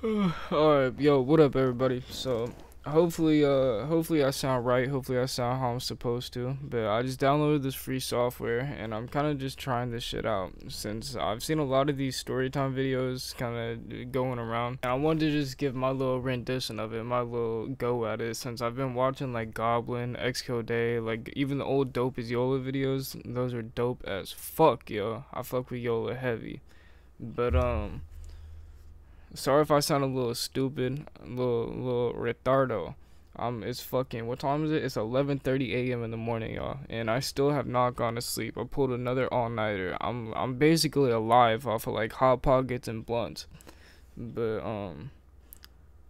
Alright, yo, what up everybody? So hopefully I sound right, hopefully I sound how I'm supposed to. But I just downloaded this free software and I'm kinda just trying this shit out since I've seen a lot of these storytime videos kinda going around. And I wanted to just give my little rendition of it, my little go at it, since I've been watching like Goblin, Xcode, like even the old Dope is Yola videos. Those are dope as fuck, yo. I fuck with Yola heavy. But sorry if I sound a little stupid, a little retardo. It's fucking, what time is it? It's 11:30 a.m. in the morning, y'all, and I still have not gone to sleep. I pulled another all-nighter. I'm basically alive off of like hot pockets and blunts. But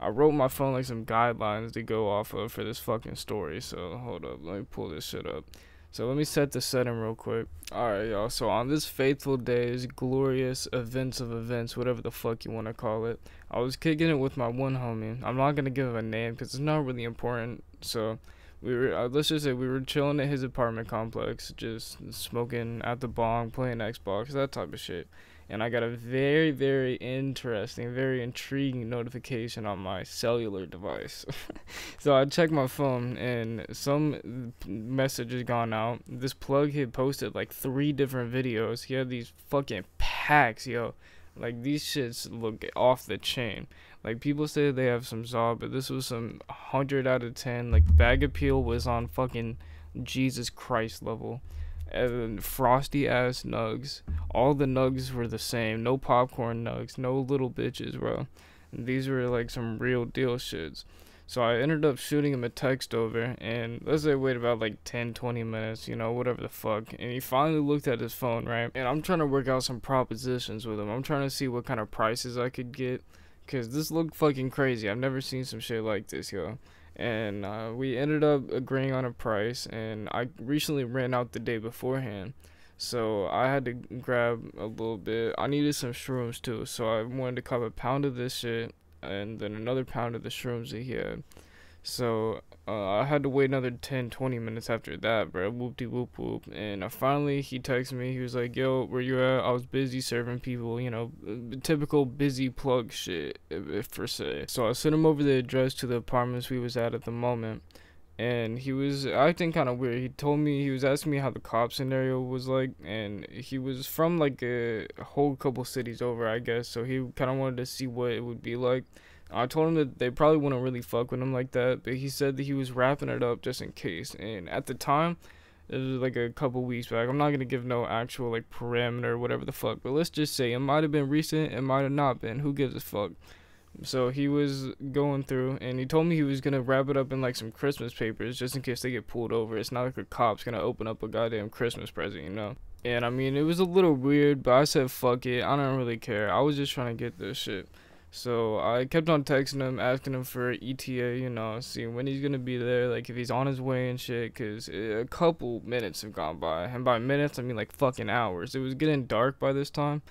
I wrote my phone like some guidelines to go off of for this fucking story. So hold up, let me pull this shit up. So let me set the setting real quick. Alright, y'all. So on this faithful day, this glorious events of events, whatever the fuck you want to call it, I was kicking it with my one homie. I'm not gonna give him a name because it's not really important. So we were, let's just say we were chilling at his apartment complex, just smoking at the bong, playing Xbox, that type of shit. And I got a very, very interesting, very intriguing notification on my cellular device. So I checked my phone and some message has gone out. This plug had posted like 3 different videos. He had these fucking packs, yo. Like these shits look off the chain. Like people say they have some Zaw, but this was some 100 out of 10. Like bag appeal was on fucking Jesus Christ level. And frosty ass nugs. All the nugs were the same. No popcorn nugs. No little bitches, bro. And these were like some real deal shits. So I ended up shooting him a text over, and let's say wait about like 10-20 minutes, you know, whatever the fuck. And he finally looked at his phone, right? And I'm trying to work out some propositions with him. I'm trying to see what kind of prices I could get, cause this looked fucking crazy. I've never seen some shit like this, yo. And we ended up agreeing on a price, and I recently ran out the day beforehand, so I had to grab a little bit. I needed some shrooms too, so I wanted to cop a pound of this shit and then another pound of the shrooms that he had. So I had to wait another 10-20 minutes after that, bro. Whoop de whoop whoop. And finally he texted me. He was like, yo, where you at? I was busy serving people, you know, typical busy plug shit, if per se. So I sent him over the address to the apartments we was at the moment. And he was acting kind of weird. He told me, he was asking me how the cop scenario was like, and he was from like a whole couple cities over, I guess, so he kind of wanted to see what it would be like. I told him that they probably wouldn't really fuck with him like that, but he said that he was wrapping it up just in case. And at the time, it was like a couple weeks back. I'm not gonna give no actual like parameter or whatever the fuck, but let's just say it might have been recent, it might have not been. Who gives a fuck? So he was going through, and he told me he was gonna wrap it up in like some Christmas papers just in case they get pulled over. It's not like a cop's gonna open up a goddamn Christmas present, you know? And I mean, it was a little weird, but I said fuck it. I don't really care. I was just trying to get this shit. So I kept on texting him, asking him for ETA, you know, seeing when he's gonna be there, like if he's on his way and shit, cause a couple minutes have gone by, and by minutes I mean like fucking hours. It was getting dark by this time,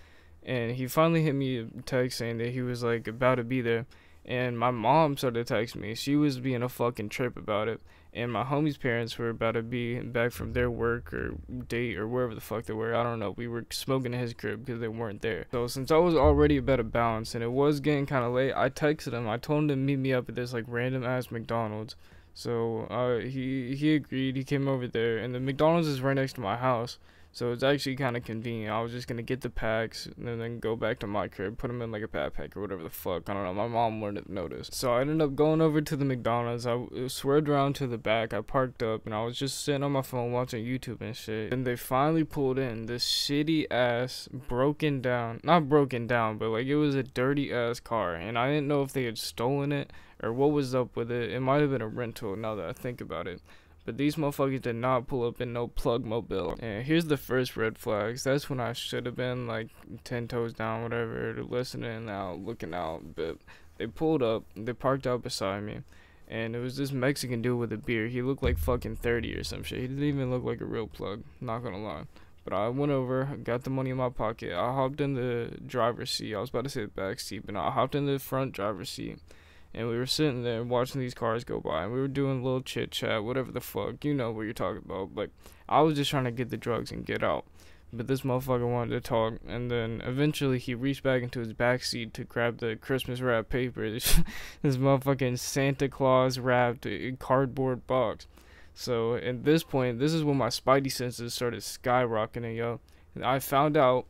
and he finally hit me a text saying that he was like about to be there. And my mom started texting me. She was being a fucking trip about it. And my homie's parents were about to be back from their work or date or wherever the fuck they were. I don't know. We were smoking in his crib because they weren't there. So since I was already about to bounce and it was getting kind of late, I texted him. I told him to meet me up at this like random ass McDonald's. So he agreed. He came over there, and the McDonald's is right next to my house. So it's actually kind of convenient. I was just going to get the packs and then go back to my crib, put them in like a backpack or whatever the fuck. I don't know. My mom wouldn't have noticed. So I ended up going over to the McDonald's. I swerved around to the back. I parked up and I was just sitting on my phone watching YouTube and shit. And they finally pulled in this shitty ass, broken down, not broken down, but like it was a dirty ass car. And I didn't know if they had stolen it or what was up with it. It might have been a rental now that I think about it. But these motherfuckers did not pull up in no plug mobile. And here's the first red flags. That's when I should have been like 10 toes down, whatever, listening out, looking out. But they pulled up, they parked out beside me. And it was this Mexican dude with a beard. He looked like fucking 30 or some shit. He didn't even look like a real plug, not gonna lie. But I went over, got the money in my pocket. I hopped in the driver's seat. I was about to say the back seat, but no, I hopped in the front driver's seat. And we were sitting there watching these cars go by, and we were doing a little chit chat, whatever the fuck, you know what you're talking about. Like, I was just trying to get the drugs and get out. but this motherfucker wanted to talk, and then eventually he reached back into his back seat to grab the Christmas wrap paper. This motherfucking Santa Claus wrapped cardboard box. So at this point, this is when my spidey senses started skyrocketing, yo. I found out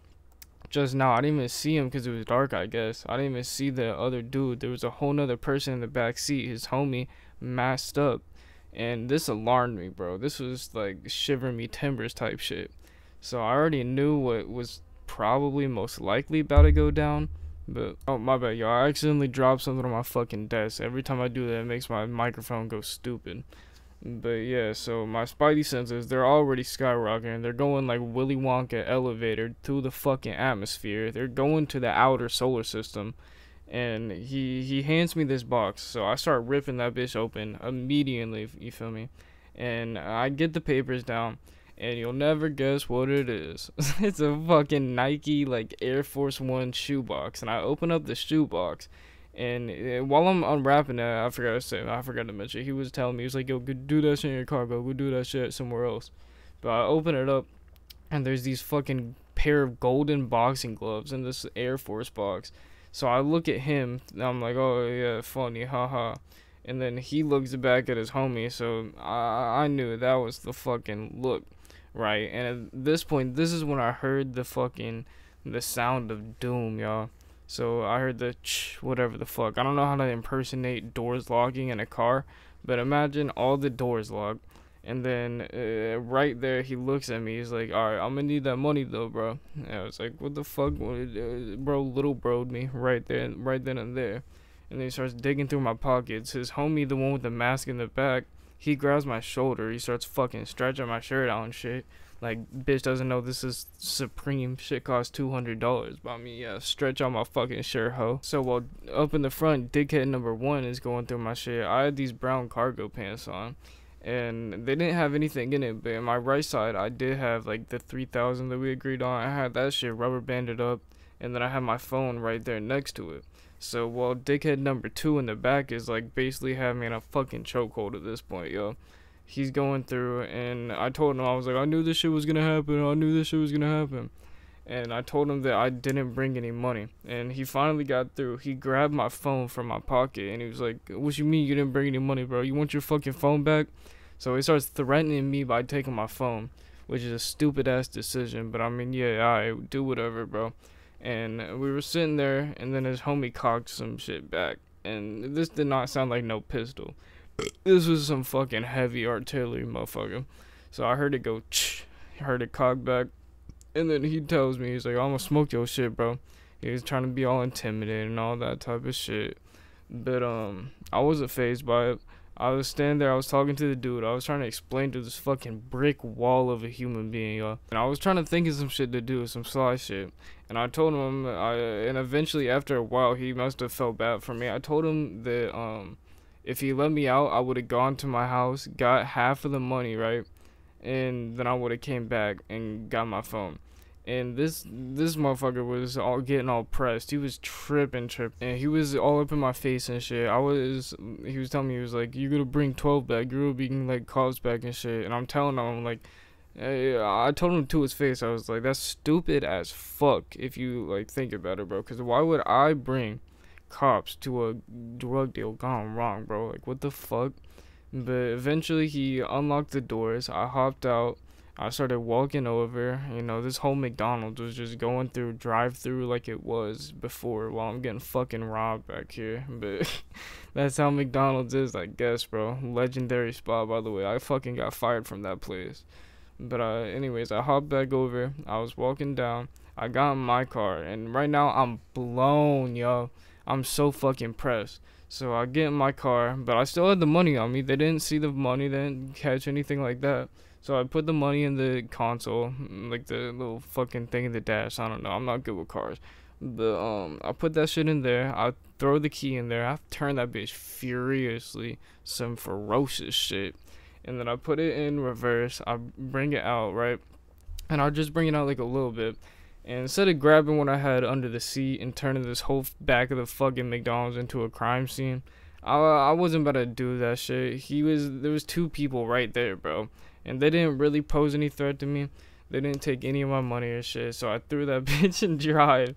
just now. I didn't even see him because it was dark, I guess. I didn't even see the other dude. There was a whole nother person in the back seat, his homie, masked up. And this alarmed me, bro. This was like shivering me timbers type shit. So I already knew what was probably most likely about to go down. But, oh, my bad, y'all. I accidentally dropped something on my fucking desk. Every time I do that, it makes my microphone go stupid. But yeah, so my spidey senses, they're already skyrocketing. They're going like Willy Wonka elevator through the fucking atmosphere. They're going to the outer solar system. And he hands me this box. So I start ripping that bitch open immediately, you feel me? And I get the papers down. And you'll never guess what it is. It's a fucking Nike like Air Force One shoebox. And I open up the shoebox. And while I'm unwrapping it, I forgot to mention, he was telling me, he was like, yo, go do that shit in your car, go do that shit somewhere else. But I open it up, and there's these fucking pair of golden boxing gloves in this Air Force box. So I look at him, and I'm like, oh yeah, funny, haha. And then he looks back at his homie, so I knew that was the fucking look, right? And at this point, this is when I heard the sound of doom, y'all. So I heard the whatever the fuck. I don't know how to impersonate doors locking in a car, but imagine all the doors locked. And then right there, he looks at me. He's like, all right, I'm going to need that money, though, bro. And I was like, what the fuck? Bro, little bro'd me right then and there. And then he starts digging through my pockets. His homie, the one with the mask in the back, he grabs my shoulder. He starts fucking stretching my shirt out and shit. Like, bitch doesn't know this is Supreme. Shit costs $200. But I mean, yeah, stretch out my fucking shirt, ho. So while up in the front, dickhead number one is going through my shit, I had these brown cargo pants on. And they didn't have anything in it. But in my right side, I did have, like, the 3000 that we agreed on. I had that shit rubber banded up. And then I had my phone right there next to it. So while dickhead number two in the back is, like, basically having me in a fucking chokehold at this point, yo. He's going through, and I told him, I was like, I knew this shit was gonna happen. And I told him that I didn't bring any money. And he finally got through. He grabbed my phone from my pocket, and he was like, what you mean you didn't bring any money, bro? You want your fucking phone back? So he starts threatening me by taking my phone, which is a stupid ass decision. But I mean, yeah, I do whatever, bro. And we were sitting there, and then his homie cocked some shit back. And this did not sound like no pistol. This was some fucking heavy artillery, motherfucker. So I heard it go, I heard it cock back. And then he tells me, he's like, I'm gonna smoke your shit, bro. He was trying to be all intimidating and all that type of shit. But, I wasn't fazed by it. I was standing there, I was talking to the dude. I was trying to explain to this fucking brick wall of a human being, y'all. And I was trying to think of some shit to do, some sly shit. And I told him, and eventually after a while, he must have felt bad for me. I told him that, if he let me out, I would have gone to my house, got half of the money, right? And then I would have came back and got my phone. And this motherfucker was getting all pressed. He was tripping. And he was all up in my face and shit. He was telling me, he was like, you're gonna bring 12 back. You're gonna bring, like, cops back and shit. And I'm telling him, I'm like, I told him to his face, I was like, that's stupid as fuck if you, like, think about it, bro. Because why would I bring cops to a drug deal gone wrong, bro? Like, what the fuck? But eventually he unlocked the doors. I hopped out. I started walking over. You know, this whole McDonald's was just going through drive-through like it was before while I'm getting fucking robbed back here. But that's how McDonald's is, I guess, bro. Legendary spot, by the way. I fucking got fired from that place. But anyways, I hopped back over. I was walking down. I got in my car, and right now I'm blown, yo. I'm so fucking pressed. So I get in my car, but I still had the money on me. They didn't see the money, they didn't catch anything like that. So I put the money in the console, like the little fucking thing in the dash. I don't know, I'm not good with cars. But I put that shit in there. I throw the key in there. I turn that bitch furiously, some ferocious shit. And then I put it in reverse. I bring it out, right? And I'll just bring it out like a little bit. And instead of grabbing what I had under the seat and turning this whole back of the fucking McDonald's into a crime scene, I wasn't about to do that shit. There was two people right there, bro. And they didn't really pose any threat to me. They didn't take any of my money or shit, so I threw that bitch in drive.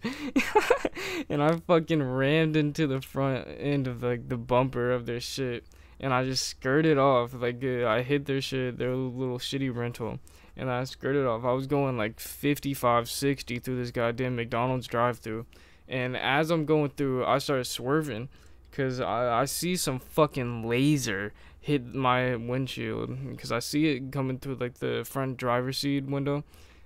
And I fucking rammed into the front end of like the bumper of their shit. And I just skirted off. Like I hit their shit, their little shitty rental. And I skirted off. I was going like 55, 60 through this goddamn McDonald's drive through. And as I'm going through, I started swerving. Because I see some fucking laser hit my windshield. Because I see it coming through like the front driver's seat window.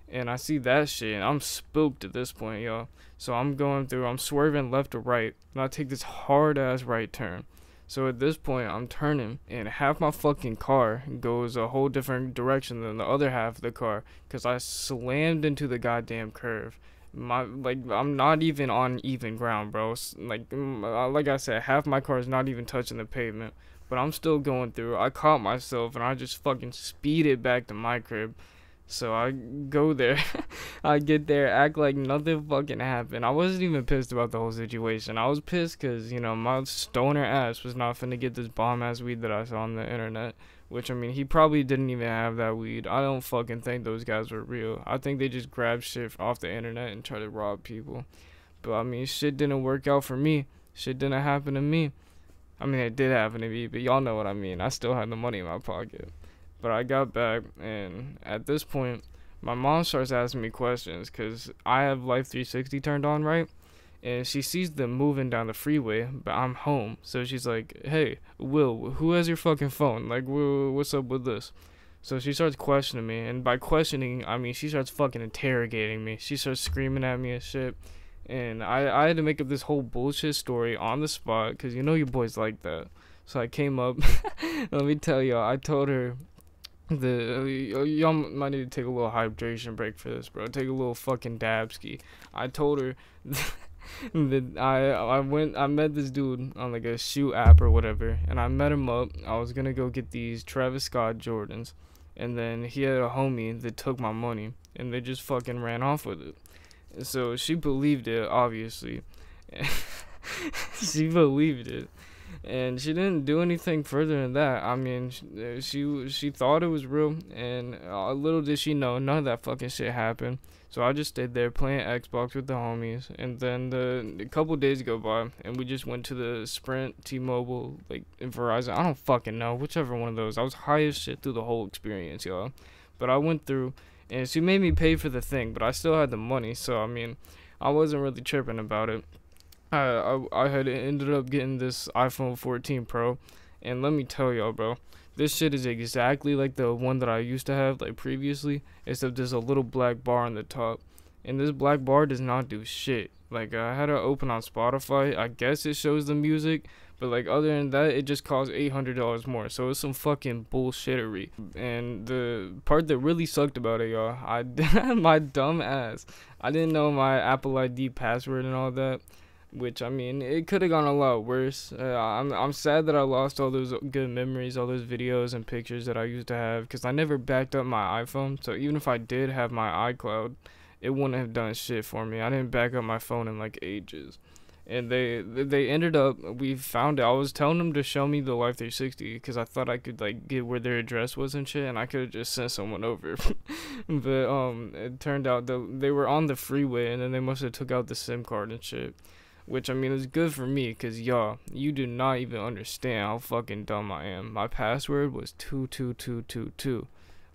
And I see that shit. And I'm spooked at this point, y'all. So I'm going through, I'm swerving left to right. And I take this hard ass right turn. So at this point, I'm turning, and half my fucking car goes a whole different direction than the other half of the car, because I slammed into the goddamn curve. I'm not even on even ground, bro. Like I said, half my car is not even touching the pavement, but I'm still going through. I caught myself, and I just fucking speeded back to my crib. So I go there, I get there, act like nothing fucking happened. I wasn't even pissed about the whole situation. I was pissed because, you know, my stoner ass was not finna get this bomb ass weed that I saw on the internet. Which, I mean, he probably didn't even have that weed. I don't fucking think those guys were real. I think they just grabbed shit off the internet and tried to rob people. But, I mean, shit didn't work out for me. Shit didn't happen to me. I mean, it did happen to me, but y'all know what I mean. I still had the money in my pocket. But I got back, and at this point, my mom starts asking me questions, because I have Life 360 turned on, right? And she sees them moving down the freeway, but I'm home. So she's like, hey, Will, who has your fucking phone? Like, what's up with this? So she starts questioning me, and by questioning, I mean she starts fucking interrogating me. She starts screaming at me and shit. And I had to make up this whole bullshit story on the spot, because you know you boys like that. So I came up, let me tell y'all, I told her, y'all might need to take a little hydration break for this, bro. Take a little fucking dabski. I told her that I met this dude on like a shoe app or whatever, and I met him up. I was gonna go get these Travis Scott Jordans, and then he had a homie that took my money, and they just fucking ran off with it. And so she believed it, obviously. She believed it. And she didn't do anything further than that. I mean, she thought it was real, and little did she know, none of that fucking shit happened. So I just stayed there playing Xbox with the homies, and then a couple days go by, and we just went to the Sprint, T-Mobile, like, and Verizon. I don't fucking know, whichever one of those. I was high as shit through the whole experience, y'all. But I went through, and she made me pay for the thing, but I still had the money, so, I mean, I wasn't really tripping about it. I had ended up getting this iPhone 14 Pro, and let me tell y'all, bro, this shit is exactly like the one that I used to have, like, previously, except there's a little black bar on the top, and this black bar does not do shit. Like, I had it open on Spotify. I guess it shows the music, but, like, other than that, it just costs $800 more, so it's some fucking bullshittery. And the part that really sucked about it, y'all, my dumb ass, I didn't know my Apple ID password and all that. Which, I mean, it could have gone a lot worse. I'm sad that I lost all those good memories, all those videos and pictures that I used to have, because I never backed up my iPhone. So even if I did have my iCloud, it wouldn't have done shit for me. I didn't back up my phone in like ages. And they ended up, we found it. I was telling them to show me the Life 360, because I thought I could like get where their address was and shit, and I could have just sent someone over. But it turned out that they were on the freeway, and then they must have took out the SIM card and shit. Which, I mean, is good for me, because, y'all, you do not even understand how fucking dumb I am. My password was 22222.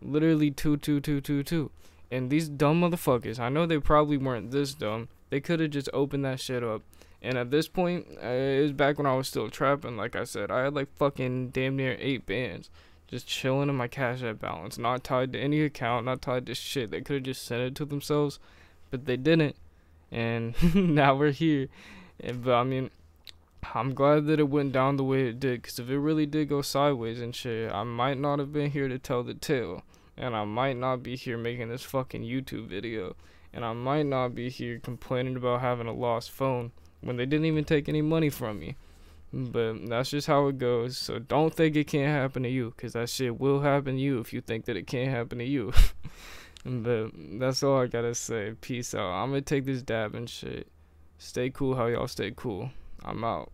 Literally 22222. And these dumb motherfuckers, I know they probably weren't this dumb. They could have just opened that shit up. And at this point, it was back when I was still trapping, like I said. I had, like, fucking damn near 8 bands. Just chilling in my Cash App balance. Not tied to any account, not tied to shit. They could have just sent it to themselves. But they didn't. And now we're here. But I mean, I'm glad that it went down the way it did, because if it really did go sideways and shit, I might not have been here to tell the tale, and I might not be here making this fucking YouTube video, and I might not be here complaining about having a lost phone when they didn't even take any money from me. But that's just how it goes. So don't think it can't happen to you, because that shit will happen to you if you think that it can't happen to you. But that's all I gotta say. Peace out. I'm gonna take this dab and shit. Stay cool how y'all stay cool. I'm out.